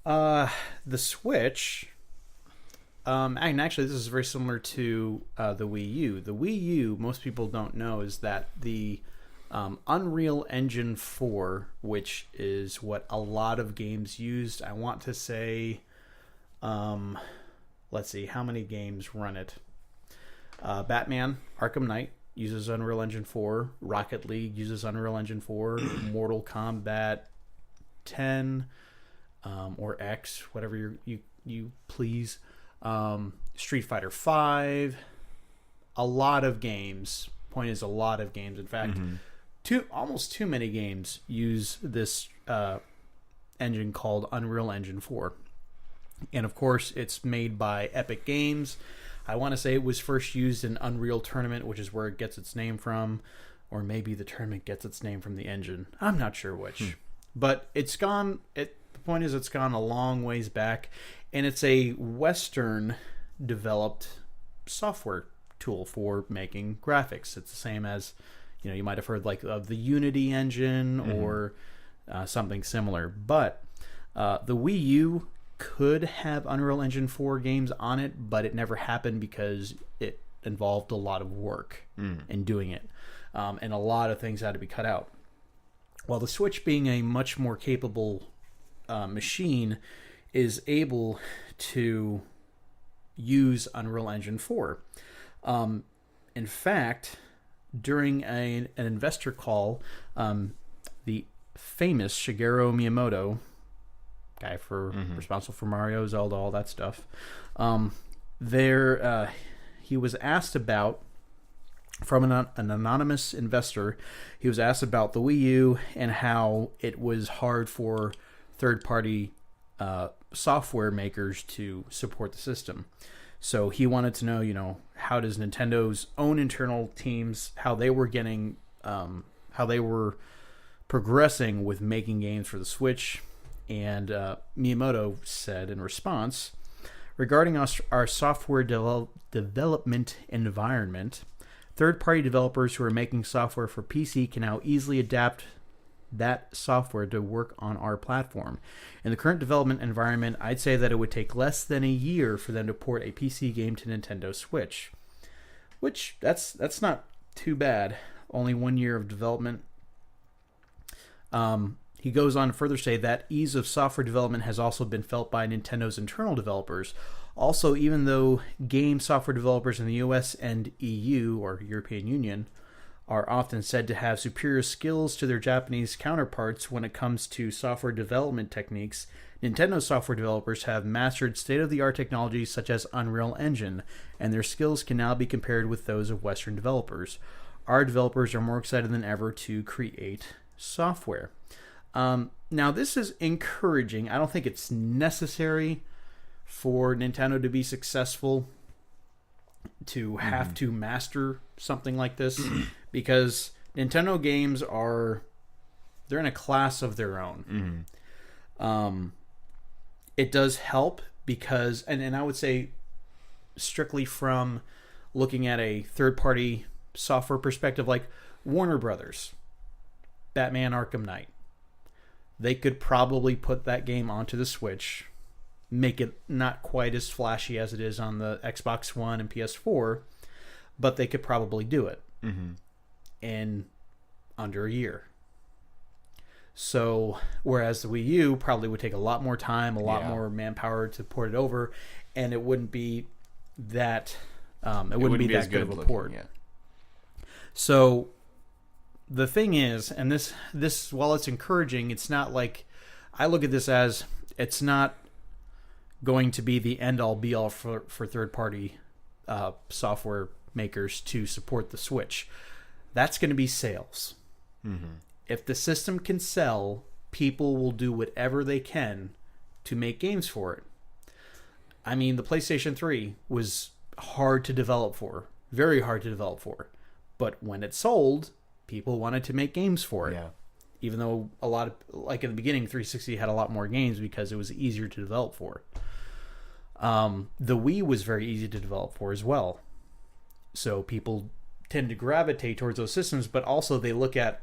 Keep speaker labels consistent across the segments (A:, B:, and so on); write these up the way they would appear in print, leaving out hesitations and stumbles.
A: The Switch. And actually, this is very similar to the Wii U. The Wii U, most people don't know, is that the Unreal Engine 4, which is what a lot of games used. I want to say, let's see, how many games run it? Batman Arkham Knight uses Unreal Engine 4. Rocket League uses Unreal Engine 4. Mortal Kombat 10 or X, whatever you please. Street Fighter 5. A lot of games. Point is, a lot of games. In fact, almost too many games use this engine called Unreal Engine 4. And of course, it's made by Epic Games. I want to say it was first used in Unreal Tournament, which is where it gets its name from. Or maybe the tournament gets its name from the engine. I'm not sure which. But it's gone... The point is, it's gone a long ways back. And it's a Western-developed software tool for making graphics. It's the same as, you might have heard like of the Unity engine or something similar. But the Wii U could have Unreal Engine 4 games on it, but it never happened because it involved a lot of work in doing it. And a lot of things had to be cut out. While the Switch, being a much more capable machine, is able to use Unreal Engine 4. In fact, during an investor call, the famous Shigeru Miyamoto, guy responsible for Mario, Zelda, all that stuff, he was asked about, from an anonymous investor, he was asked about the Wii U and how it was hard for third-party software makers to support the system. So he wanted to know, how does Nintendo's own internal teams, how they were progressing with making games for the Switch. And Miyamoto said in response, regarding our software development environment, third-party developers who are making software for PC can now easily adapt that software to work on our platform. In the current development environment, I'd say that it would take less than a year for them to port a PC game to Nintendo Switch. Which, that's not too bad. Only 1 year of development. He goes on to further say that ease of software development has also been felt by Nintendo's internal developers. Also, even though game software developers in the US and EU, or European Union, are often said to have superior skills to their Japanese counterparts when it comes to software development techniques, Nintendo software developers have mastered state-of-the-art technologies such as Unreal Engine, and their skills can now be compared with those of Western developers. Our developers are more excited than ever to create software. Now, this is encouraging. I don't think it's necessary for Nintendo to be successful to have to master something like this, because Nintendo games they're in a class of their own. It does help because, and I would say strictly from looking at a third-party software perspective, like Warner Brothers, Batman Arkham Knight, they could probably put that game onto the Switch, make it not quite as flashy as it is on the Xbox One and PS4, but they could probably do it in under a year. So, whereas the Wii U probably would take a lot more time, a lot more manpower to port it over, and it wouldn't be that it wouldn't be that good of a port. So, the thing is, and this while it's encouraging, it's not like, I look at this as, it's not going to be the end-all be-all for third-party software makers to support the Switch. That's going to be sales. If the system can sell, people will do whatever they can to make games for it. I mean, the PlayStation 3 was hard to develop for. Very hard to develop for. But when it sold, people wanted to make games for it. Even though a lot of, like in the beginning, 360 had a lot more games because it was easier to develop for. The Wii was very easy to develop for as well. So people tend to gravitate towards those systems, but also they look at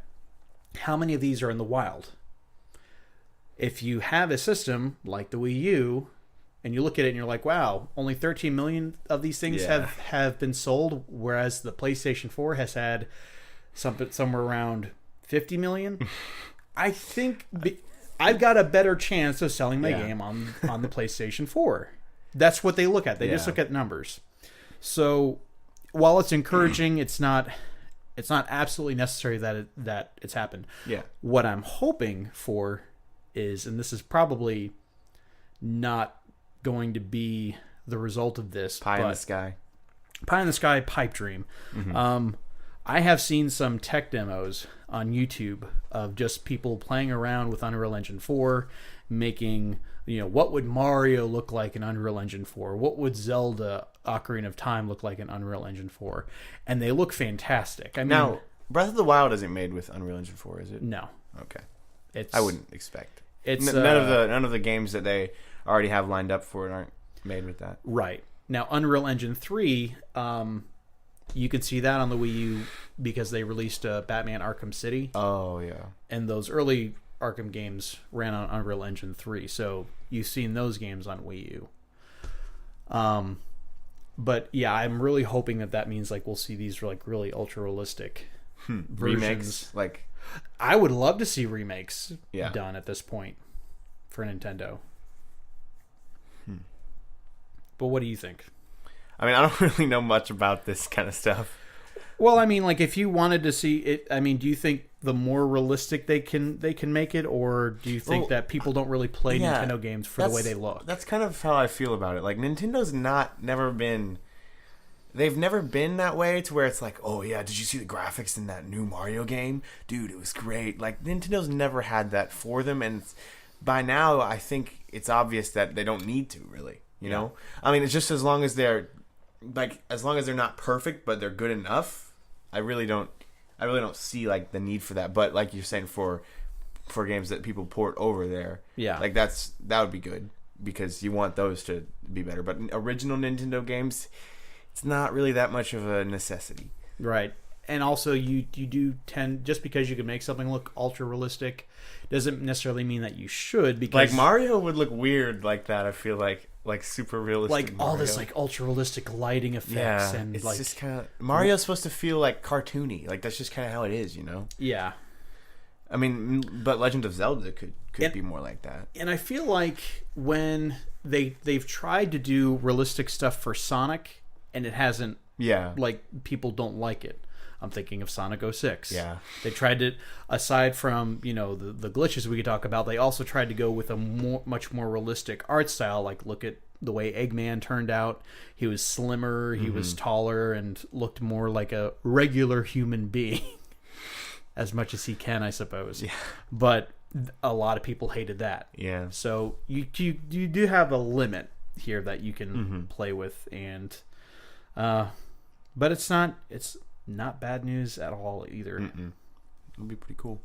A: how many of these are in the wild. if you have a system like the Wii U, and you look at it and you're like, wow, only 13 million of these things have been sold, whereas the PlayStation 4 has had somewhere around 50 million. I think I've got a better chance of selling my game on the PlayStation 4. That's what they look at. They just look at numbers. So while it's encouraging, it's not absolutely necessary that it's happened.
B: Yeah.
A: What I'm hoping for is, and this is probably not going to be the result of this,
B: pie in the sky,
A: pipe dream. Mm-hmm. I have seen some tech demos on YouTube of just people playing around with Unreal Engine 4, making, what would Mario look like in Unreal Engine 4? What would Zelda Ocarina of Time look like in Unreal Engine 4? And they look fantastic. I mean,
B: now, Breath of the Wild isn't made with Unreal Engine 4, is it?
A: No.
B: Okay. I wouldn't expect.
A: It's
B: none of the games that they already have lined up for it aren't made with that.
A: Right. Now, Unreal Engine 3, you can see that on the Wii U because they released Batman Arkham City.
B: Oh, yeah.
A: And those early Arkham games ran on Unreal Engine 3, so you've seen those games on Wii U. But yeah, I'm really hoping that means we'll see these really ultra realistic versions.
B: Remakes,
A: I would love to see remakes done at this point for Nintendo. But what do you think?
B: I mean, I don't really know much about this kind of stuff.
A: Well, I mean, if you wanted to see it, I mean, do you think the more realistic they can make it, or do you think that people don't really play Nintendo games for the way they look?
B: That's kind of how I feel about it. Nintendo's they've never been that way to where it's oh yeah, did you see the graphics in that new Mario game? Dude, it was great. Nintendo's never had that for them, and by now I think it's obvious that they don't need to really. You know? I mean, it's just as long as they're not perfect, but they're good enough. I really don't see the need for that. But like you're saying, for games that people port over there, that would be good because you want those to be better. But original Nintendo games, it's not really that much of a necessity,
A: right? And also, you do tend, just because you can make something look ultra realistic, doesn't necessarily mean that you should. Because
B: Mario would look weird like that. I feel like super realistic.
A: All this ultra realistic lighting effects, and
B: it's just kind of Mario's supposed to feel cartoony. That's just kind of how it is,
A: Yeah.
B: I mean, but Legend of Zelda could be more like that.
A: And I feel like when they've tried to do realistic stuff for Sonic, and it hasn't.
B: Yeah.
A: People don't like it. I'm thinking of Sonic 06.
B: Yeah.
A: They tried to, aside from, the glitches we could talk about, they also tried to go with a much more realistic art style. Look at the way Eggman turned out. He was slimmer, he was taller, and looked more like a regular human being. As much as he can, I suppose.
B: Yeah.
A: But a lot of people hated that.
B: Yeah.
A: So you do have a limit here that you can play with, and but it's not bad news at all either.
B: It'll be pretty cool.